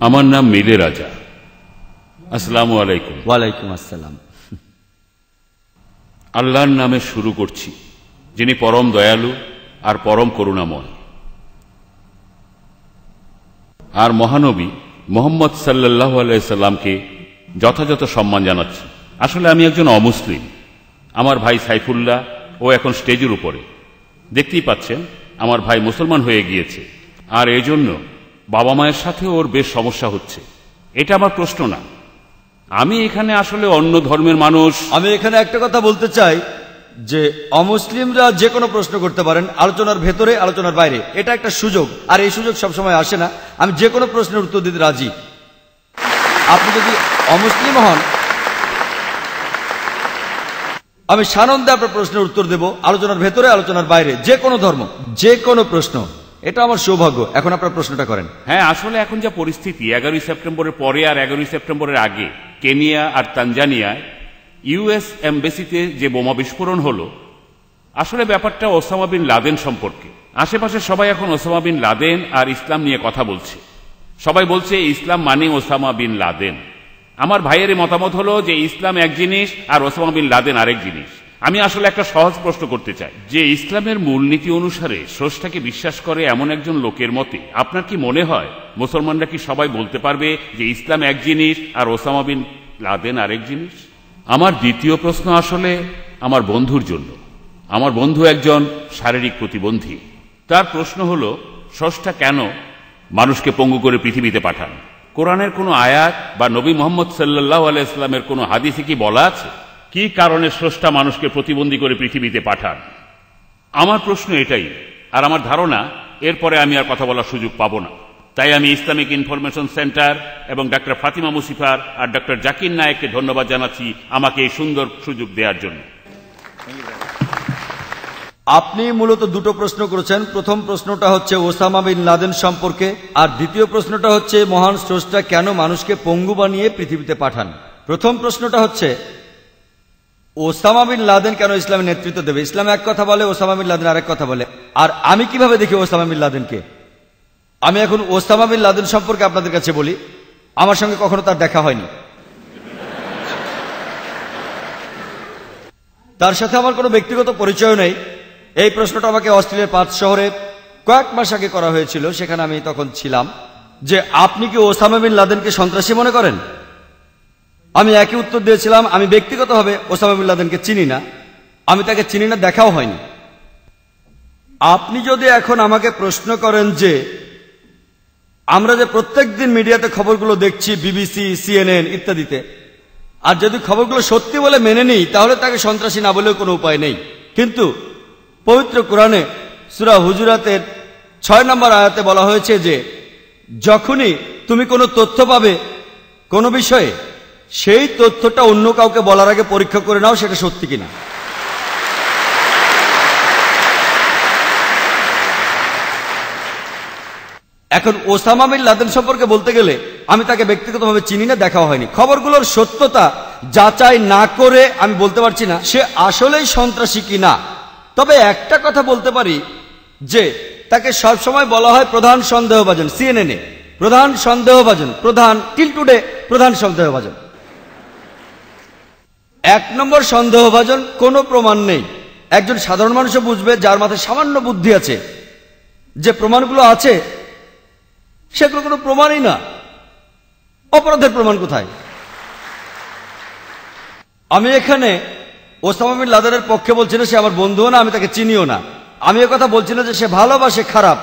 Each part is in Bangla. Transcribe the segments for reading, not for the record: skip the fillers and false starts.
আমার নাম মিলে রাজা। আসসালামু আলাইকুম। ওয়ালাইকুম আসসালাম। আল্লাহর নামে শুরু করছি, যিনি পরম দয়ালু আর পরম করুণাময়। আর মহানবী মুহাম্মদ সাল্লাল্লাহু আলাইহি সাল্লামকে যথাযথ সম্মান জানাচ্ছি। আসলে আমি একজন অমুসলিম। আমার ভাই সাইফুল্লাহ ও এখন স্টেজের উপরে, দেখতেই পাচ্ছেন আমার ভাই মুসলমান হয়ে গিয়েছে, আর এই জন্য বাবা মায়ের সাথে ওর বেশ সমস্যা হচ্ছে। এটা আমার প্রশ্ন না, আমি এখানে আসলে অন্য ধর্মের মানুষ। আমি এখানে একটা কথা বলতে চাই যে অমুসলিমরা যে কোনো প্রশ্ন করতে পারেন, আলোচনার ভেতরে আলোচনার বাইরে। এটা একটা সুযোগ, আর এই সুযোগ সবসময় আসে না। আমি যে কোনো প্রশ্নের উত্তর দিতে রাজি। আপনি যদি অমুসলিম হন, আমি সানন্দে আপনার প্রশ্নের উত্তর দেব, আলোচনার ভেতরে আলোচনার বাইরে, যে কোনো ধর্ম, যে কোনো প্রশ্ন। এটা আমার সৌভাগ্য। এখন আপনার প্রশ্নটা করেন। হ্যাঁ, আসলে এখন যা পরিস্থিতি, 11ই সেপ্টেম্বরের পরে আর 11ই সেপ্টেম্বরের আগে কেনিয়া আর তানজানিয়ায় ইউএস এমবেসিতে যে বোমা বিস্ফোরণ হলো, আসলে ব্যাপারটা ওসামা বিন লাদেন সম্পর্কে। আশেপাশে সবাই এখন ওসামা বিন লাদেন আর ইসলাম নিয়ে কথা বলছে। সবাই বলছে ইসলাম মানে ওসামা বিন লাদেন। আমার ভাইয়ের মতামত হলো যে ইসলাম এক জিনিস আর ওসামা বিন লাদেন আরেক জিনিস। আমি আসলে একটা সহজ প্রশ্ন করতে চাই যে ইসলামের মূলনীতি অনুসারে স্রষ্টাকে বিশ্বাস করে এমন একজন লোকের মতে আপনার কি মনে হয় মুসলমানরা কি সবাই বলতে পারবে যে ইসলাম এক জিনিস আর ওসামা বিন লাদেন আরেক জিনিস? আমার দ্বিতীয় প্রশ্ন আসলে আমার বন্ধুর জন্য। আমার বন্ধু একজন শারীরিক প্রতিবন্ধী। তার প্রশ্ন হলো, স্রষ্টা কেন মানুষকে পঙ্গু করে পৃথিবীতে পাঠান? কোরআনের কোনো আয়াত বা নবী মুহাম্মদ সাল্লাল্লাহু আলাইহি ওয়াসাল্লামের কোনো হাদিসে কি বলা আছে কি কারণে স্রষ্টা মানুষকে প্রতিবন্ধী করে পৃথিবীতে পাঠান? আমার প্রশ্ন এটাই, আর আমার ধারণা এরপরে আমি আর কথা বলার সুযোগ পাবো না। তাই আমি ইসলামিক ইনফরমেশন সেন্টার এবং ডক্টর ফাতিমা মুসিফার আর ডক্টর জাকির নায়েককে ধন্যবাদ জানাচ্ছি আমাকে এই সুন্দর সুযোগ দেওয়ার জন্য। আপনি মূলত দুটো প্রশ্ন করেছেন। প্রথম প্রশ্নটা হচ্ছে ওসামা বিন লাদেন সম্পর্কে, আর দ্বিতীয় প্রশ্নটা হচ্ছে মহান স্রষ্টা কেন মানুষকে পঙ্গু বানিয়ে পৃথিবীতে পাঠান। প্রথম প্রশ্নটা হচ্ছে ওসামা বিন লাদেন কেন ইসলামের নেতৃত্ব দেবে। ইসলাম এক কথা বলে, ওসামা বিন লাদেন আরেক কথা বলে। আর আমি কিভাবে দেখি ওসামা বিন লাদেনকে? আমি এখন ওসামা বিন লাদেন সম্পর্কে আপনাদের কাছে বলি। আমার সঙ্গে কখনো তার দেখা হয়নি, তার সাথে আমার কোনো ব্যক্তিগত পরিচয় নেই। এই প্রশ্নটা আমাকে অস্ট্রেলিয়ার পার্থ শহরে কয়েক মাস আগে করা হয়েছিল, সেখানে আমি তখন ছিলাম, যে আপনি কি ওসামা বিন লাদেনকে সন্ত্রাসী মনে করেন? আমি একই উত্তর দিয়েছিলাম, আমি ব্যক্তিগতভাবে ওসামা বিন লাদেনকে চিনি না, আমি তাকে চিনি না, দেখাও হয়নি। আপনি যদি এখন আমাকে প্রশ্ন করেন যে আমরা যে প্রত্যেকদিন মিডিয়াতে খবরগুলো দেখছি, বিবিসি, সিএনএন ইত্যাদিতে, আর যদি খবরগুলো সত্যি বলে মেনে নিই, তাহলে তাকে সন্ত্রাসী না বলেও কোনো উপায় নেই। কিন্তু পবিত্র কোরআনে সূরা হুজুরাতের 6 নম্বর আয়াতে বলা হয়েছে যে যখনই তুমি কোনো তথ্য পাবে কোনো বিষয়ে, সেই তথ্যটা অন্য কাউকে বলার আগে পরীক্ষা করে নাও সেটা সত্যি কিনা। এখন ওসামা বিন লাদেন সম্পর্কে বলতে গেলে আমি তাকে ব্যক্তিগতভাবে চিনি না, দেখাও হয়নি। খবরগুলোর সত্যতা যাচাই না করে আমি বলতে পারছি না সে আসলেই সন্ত্রাসী কিনা। তবে একটা কথা বলতে পারি যে তাকে সবসময় বলা হয় প্রধান সন্দেহভাজন। সিএনএন এ প্রধান সন্দেহভাজন, প্রধান টিল টুডে প্রধান সন্দেহভাজন। 1 নম্বর সন্দেহভাজন, কোনো প্রমাণ নেই। একজন সাধারণ মানুষও বুঝবে যার মাথায় সামান্য বুদ্ধি আছে যে প্রমাণগুলো আছে সেগুলো কোনো প্রমাণই না। অপরাধের প্রমাণ কোথায়? আমি এখানে ওসামা বিন লাদেনের পক্ষে বলছি না, সে আমার বন্ধুও না, আমি তাকে চিনিও না। আমি কথা বলছি না যে সে ভালো বা সে খারাপ,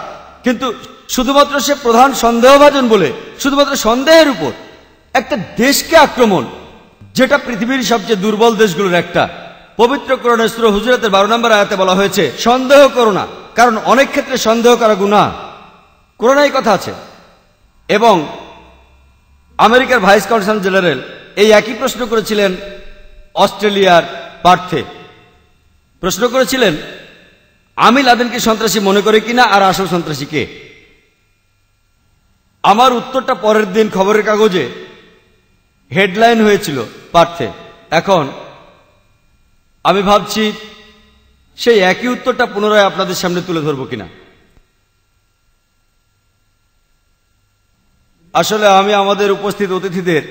কিন্তু শুধুমাত্র সে প্রধান সন্দেহভাজন বলে শুধুমাত্র সন্দেহের উপর একটা দেশকে আক্রমণ, যেটা পৃথিবীর সবচেয়ে দুর্বল দেশগুলোর একটা। পবিত্র কোরআনের সূরা হুজুরাতের 12 নম্বর আয়াতে বলা হয়েছে সন্দেহ করো না, কারণ অনেক ক্ষেত্রে সন্দেহ করা গুনাহ। কোরআনে এই কথা আছে। এবং আমেরিকার ভাইস কনসাল জেনারেল এই একই প্রশ্ন করেছিলেন অস্ট্রেলিয়ার পার্থে। প্রশ্ন করেছিলেন আমি লাদেনকে সন্ত্রাসী মনে করি কিনা, আর আসল সন্ত্রাসী কে। আমার উত্তরটা পরের দিন খবরের কাগজে হেডলাইন হয়েছিল পার্থে। এখন আমি ভাবছি সেই একই উত্তরটা পুনরায় আপনাদের সামনে তুলে ধরব কিনা। আসলে আমি আমাদের উপস্থিত অতিথিদের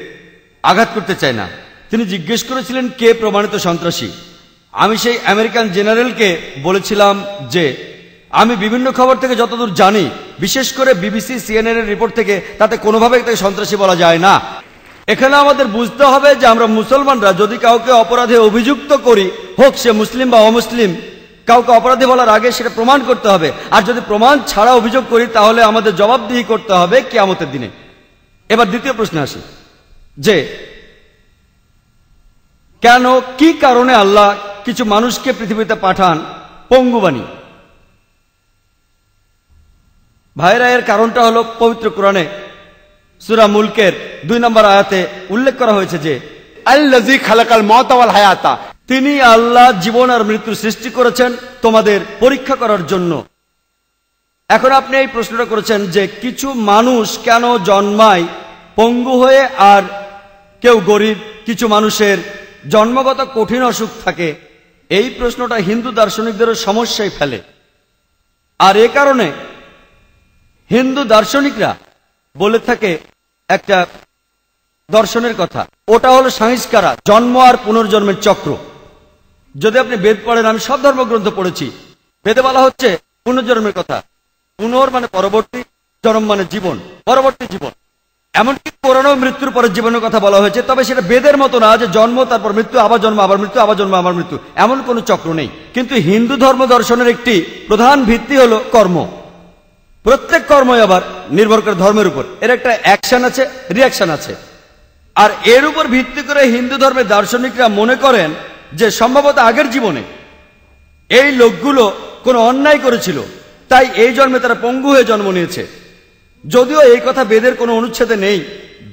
আঘাত করতে চাই না। তিনি জিজ্ঞেস করেছিলেন কে প্রমাণিত সন্ত্রাসী। আমি সেই আমেরিকান জেনারেলকে বলেছিলাম যে আমি বিভিন্ন খবর থেকে যতদূর জানি, বিশেষ করে বিবিসি সিএনএন এর রিপোর্ট থেকে, তাতে কোনোভাবে তাকে সন্ত্রাসী বলা যায় না। এখানে আমাদের বুঝতে হবে যে আমরা মুসলমানরা যদি কাউকে অপরাধে অভিযুক্ত করি, হোক সে মুসলিম বা অমুসলিম, কাউকে অপরাধী বলার আগে সেটা প্রমাণ করতে হবে। আর যদি প্রমাণ ছাড়া অভিযোগ করি তাহলে আমাদের জবাবদিহি করতে হবে কিয়ামতের দিনে। এবার দ্বিতীয় প্রশ্নে আসি যে কেন, কি কারণে আল্লাহ কিছু মানুষকে পৃথিবীতে পাঠান পঙ্গু বানিয়ে? ভাইরা, এর কারণটা হলো পবিত্র কোরআনে সূরা মুলকের 2 নম্বর আয়াতে উল্লেখ করা হয়েছে যে আল্লাযী খালাকাল মাউতা ওয়াল হায়াতা, তিনি আল্লাহ জীবন আর মৃত্যু সৃষ্টি করেছেন তোমাদের পরীক্ষা করার জন্য। এখন আপনি এই প্রশ্নটা করেছেন যে কিছু মানুষ কেন জন্মায় পঙ্গু হয়ে আর কেউ গরিব, কিছু মানুষের জন্মগত কঠিন অসুখ থাকে। এই প্রশ্নটা হিন্দু দার্শনিকদেরও সমস্যায় ফেলে। আর এ কারণে হিন্দু দার্শনিকরা বলে থাকে একটা দর্শনের কথা, ওটা হলো সংস্কারা, জন্ম আর পুনর্জন্মের চক্র। যদি আপনি বেদ পড়েন, আমি সব ধর্মগ্রন্থ পড়েছি, বেদে বলা হচ্ছে পুনর্জন্মের কথা। পুনর মানে পরবর্তী, জন্ম মানে জীবন, পরবর্তী জীবন। এমনকি কোরআনেও মৃত্যুর পরের জীবনের কথা বলা হয়েছে, তবে সেটা বেদের মতো না যে জন্ম তারপর মৃত্যু, আবার জন্ম আবার মৃত্যু, আবার জন্ম আবার মৃত্যু, এমন কোনো চক্র নেই। কিন্তু হিন্দু ধর্ম দর্শনের একটি প্রধান ভিত্তি হলো কর্ম। প্রত্যেক কর্মই আবার নির্ভর করে ধর্মের উপর, এর একটা অ্যাকশন আছে, রিয়াকশন আছে। আর এর উপর ভিত্তি করে হিন্দু ধর্মের দার্শনিকরা মনে করেন যে সম্ভবত আগের জীবনে এই লোকগুলো কোনো অন্যায় করেছিল, তাই এই জন্মে তারা পঙ্গু হয়ে জন্ম নিয়েছে। যদিও এই কথা বেদের কোনো অনুচ্ছেদে নেই।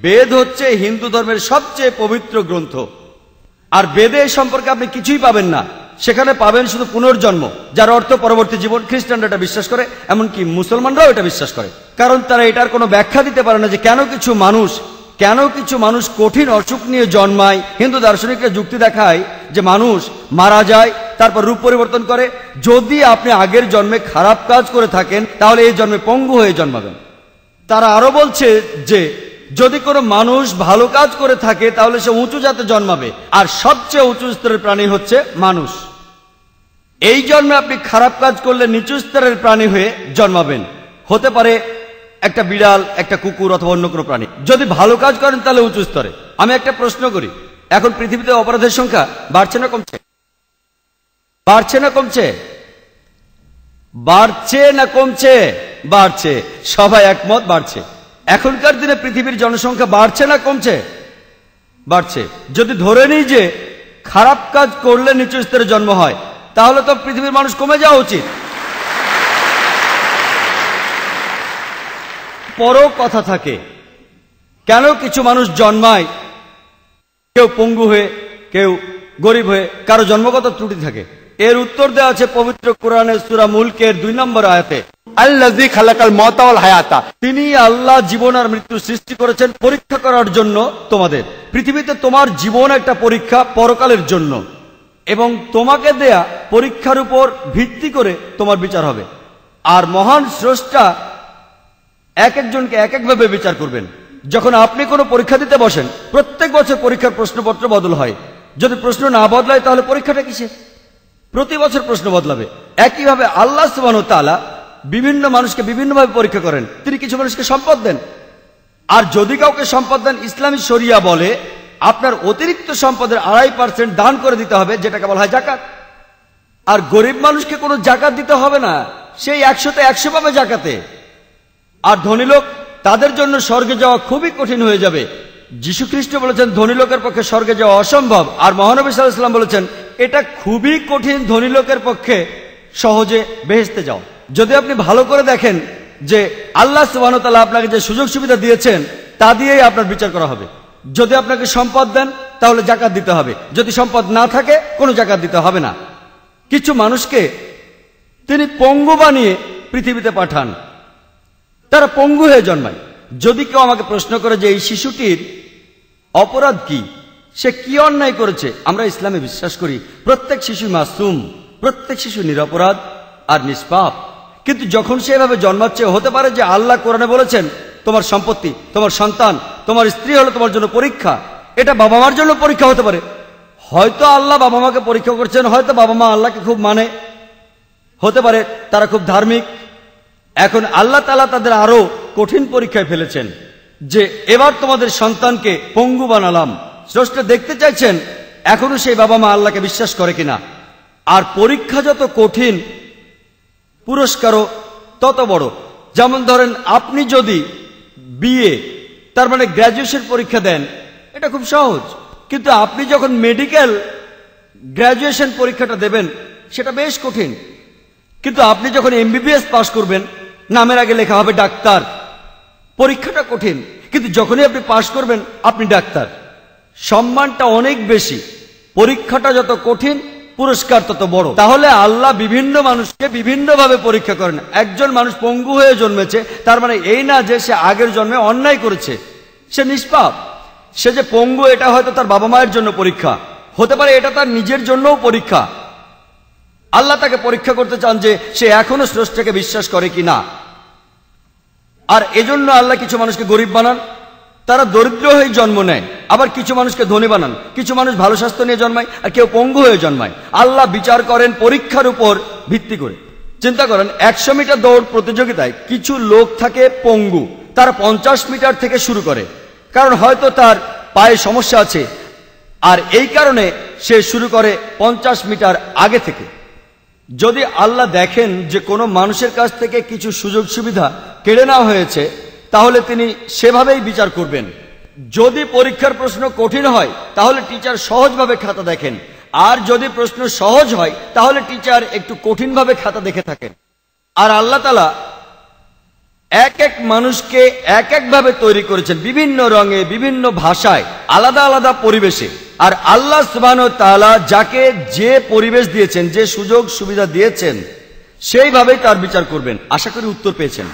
বেদ হচ্ছে হিন্দু ধর্মের সবচেয়ে পবিত্র গ্রন্থ, আর বেদে এই সম্পর্কে আপনি কিছুই পাবেন না। সেখানে পাবেন শুধু পুনর্জন্ম, যার অর্থ পরবর্তী জীবন। খ্রিস্টানরা এটা বিশ্বাস করে, এমনকি মুসলমানরাও এটা বিশ্বাস করে, কারণ তারা এটার কোনো ব্যাখ্যা দিতে পারে না যে কেন কিছু মানুষ কঠিন অসুখ নিয়ে জন্মায়। হিন্দু দার্শনিকরা যুক্তি দেখায় যে মানুষ মারা যায়, তারপর রূপ পরিবর্তন করে। যদি আপনি আগের জন্মে খারাপ কাজ করে থাকেন তাহলে এই জন্মে পঙ্গু হয়ে জন্মাবেন। তারা আরো বলছে যে যদি কোনো মানুষ ভালো কাজ করে থাকে তাহলে সে উঁচু জাতে জন্মাবে, আর সবচেয়ে উঁচু স্তরের প্রাণী হচ্ছে মানুষ। এই জন্মে আপনি খারাপ কাজ করলে নিচু স্তরের প্রাণী হয়ে জন্মাবেন, হতে পারে একটা বিড়াল, একটা কুকুর অথবা অন্য কোনো প্রাণী। যদি ভালো কাজ করেন তাহলে উঁচু স্তরে। আমি একটা প্রশ্ন করি, এখন পৃথিবীতে অপরাধের সংখ্যা বাড়ছে না কমছে? বাড়ছে না কমছে? বাড়ছে না কমছে? বাড়ছে। সবাই একমত, বাড়ছে। এখনকার দিনে পৃথিবীর জনসংখ্যা বাড়ছে না কমছে? বাড়ছে। যদি ধরে নিই যে খারাপ কাজ করলে নিচু স্তরে জন্ম হয়, তাহলে তো পৃথিবীর মানুষ কমে যাওয়া উচিত। পরও কথা থাকে, কেন কিছু মানুষ জন্মায় কেউ পঙ্গু হয়ে, কেউ গরিব হয়ে, কারো জন্মগত ত্রুটি থাকে? এর উত্তর দেওয়া আছে পবিত্র কোরআনের সূরা মুলকের 2 নম্বর আয়াতে। আল্লাযী খালাকাল মাউতা ওয়াল হায়াতা, তিনি আল্লাহ জীবন আর মৃত্যু সৃষ্টি করেছেন পরীক্ষা করার জন্য তোমাদের। পৃথিবীতে তোমার জীবন একটা পরীক্ষা পরকালের জন্য, এবং তোমাকে দেয়া পরীক্ষার উপর ভিত্তি করে তোমার বিচার হবে। আর মহান স্রষ্টা এক একজনকে এক একভাবে বিচার করবেন। যখন আপনি কোনো পরীক্ষা দিতে বসেন, প্রত্যেক বছর পরীক্ষার প্রশ্নপত্র বদল হয়। যদি প্রশ্ন না বদলায় তাহলে পরীক্ষাটা কিসে? প্রতি বছর প্রশ্ন বদলাবে। একইভাবে আল্লাহ সুবহানাহু ওয়া তাআলা বিভিন্ন মানুষকে বিভিন্নভাবে পরীক্ষা করেন। তিনি কিছু মানুষকে সম্পদ দেন, আর যদি কাউকে সম্পদ দেন, ইসলামী শরিয়া বলে আপনার অতিরিক্ত সম্পদের 2.5% দান করে দিতে হবে, যেটাকে বলা হয় জাকাত। আর গরিব মানুষকে কোনো জাকাত দিতে হবে না, সেই 100তে 100 পাবে জাকাতে। আর ধনী লোক, তাদের জন্য স্বর্গে যাওয়া খুবই কঠিন হয়ে যাবে। যীশু খ্রিস্ট বলেছেন ধনী লোকের পক্ষে স্বর্গে যাওয়া অসম্ভব, আর মহানবী সাল্লাল্লাহু আলাইহি ওয়াসাল্লাম বলেছেন এটা খুবই কঠিন ধনী লোকের পক্ষে সহজে বেহেশতে যাও। যদি আপনি ভালো করে দেখেন যে আল্লাহ সুবহানাহু ওয়া তাআলা আপনাকে যে সুযোগ সুবিধা দিয়েছেন তা দিয়েই আপনার বিচার করা হবে। যদি আপনাকে সম্পদ দেন তাহলে জাকাত দিতে হবে, যদি সম্পদ না থাকে কোনো জাকাত দিতে হবে না। কিছু মানুষকে তিনি পঙ্গু বানিয়ে পৃথিবীতে পাঠান, তারা পঙ্গু হয়ে জন্মায়। যদি কেউ আমাকে প্রশ্ন করে যে এই শিশুটির অপরাধ কি, সে কি অন্যায় করেছে, আমরা ইসলামে বিশ্বাস করি প্রত্যেক শিশু মাসুম, প্রত্যেক শিশু নিরপরাধ আর নিষ্পাপ। কিন্তু যখন সে এভাবে জন্মাচ্ছে, হতে পারে যে আল্লাহ কোরআনে বলেছেন তোমার সম্পত্তি, তোমার সন্তান, তোমার স্ত্রী হলো তোমার জন্য পরীক্ষা। এটা বাবা মার জন্য পরীক্ষা হতে পারে। হয়তো আল্লাহ বাবা মাকে পরীক্ষা করছেন, হয়তো বাবা মা আল্লাহকে খুব মানে, হতে পারে তারা খুব ধার্মিক। এখন আল্লাহ তাআলা তাদের আরো কঠিন পরীক্ষায় ফেলেছেন যে এবার তোমাদের সন্তানকে পঙ্গু বানালাম। স্রষ্টা দেখতে চাইছেন এখনো সেই বাবা মা আল্লাহকে বিশ্বাস করে কিনা। আর পরীক্ষা যত কঠিন, পুরস্কারও তত বড়। যেমন ধরেন, আপনি যদি বিএ তার মানে গ্র্যাজুয়েশন পরীক্ষা দেন, এটা খুব সহজ। কিন্তু আপনি যখন মেডিকেল গ্র্যাজুয়েশন পরীক্ষাটা দেবেন, সেটা বেশ কঠিন। কিন্তু আপনি যখন এমবিবিএস পাস করবেন, নামের আগে লেখা হবে ডাক্তার, পরীক্ষাটা কঠিন, কিন্তু যখনই আপনি পাস করবেন আপনি ডাক্তার। সম্মানটা অনেক বেশি। পরীক্ষাটা যত কঠিন, পুরস্কার তত বড়। তাহলে আল্লাহ বিভিন্ন মানুষকে বিভিন্নভাবে পরীক্ষা করেন। একজন মানুষ পঙ্গু হয়ে জন্মেছে, তার মানে এই না যে সে আগের জন্মে অন্যায় করেছে, সে নিষ্পাপ। সে যে পঙ্গু, এটা হয়তো তার বাবা মায়ের জন্য পরীক্ষা, হতে পারে এটা তার নিজের জন্যও পরীক্ষা। আল্লাহ তাকে পরীক্ষা করতে চান যে সে এখনো স্রষ্টাকে বিশ্বাস করে কিনা। আর এজন্য আল্লাহ কিছু মানুষকে গরিব বানান, তারা দরিদ্র হয়ে জন্ম নেয়। আবার কিছু মানুষকে ধনী বানান, কিছু মানুষ ভালো স্বাস্থ্য নিয়ে জন্মায়, আর কেউ পঙ্গু হয়ে জন্মায়। আল্লাহ বিচার করেন পরীক্ষার উপর ভিত্তি করে। চিন্তা করেন, 100 মিটার দৌড় প্রতিযোগিতায় কিছু লোক থাকে পঙ্গু, তারা 50 মিটার থেকে শুরু করে, কারণ হয়তো তার পায়ে সমস্যা আছে, আর এই কারণে সে শুরু করে 50 মিটার আগে থেকে। যদি আল্লাহ দেখেন যে কোনো মানুষের কাছ থেকে কিছু সুযোগ সুবিধা কেড়ে নেওয়া হয়েছে, তাহলে তিনি সেভাবেই বিচার করবেন। যদি পরীক্ষার প্রশ্ন কঠিন হয়, তাহলে টিচার সহজভাবে খাতা দেখেন, আর যদি প্রশ্ন সহজ হয়, তাহলে টিচার একটু কঠিনভাবে খাতা দেখে থাকেন। আর আল্লাহ তাআলা এক এক মানুষকে এক একভাবে তৈরি করেছেন, বিভিন্ন রঙে, বিভিন্ন ভাষায়, আলাদা আলাদা পরিবেশে। আর আল্লাহ সুবহানাহু ওয়া তাআলা যাকে যে পরিবেশ দিয়েছেন, যে সুযোগ সুবিধা দিয়েছেন, সেইভাবেই তার বিচার করবেন। আশা করি উত্তর পেয়েছেন।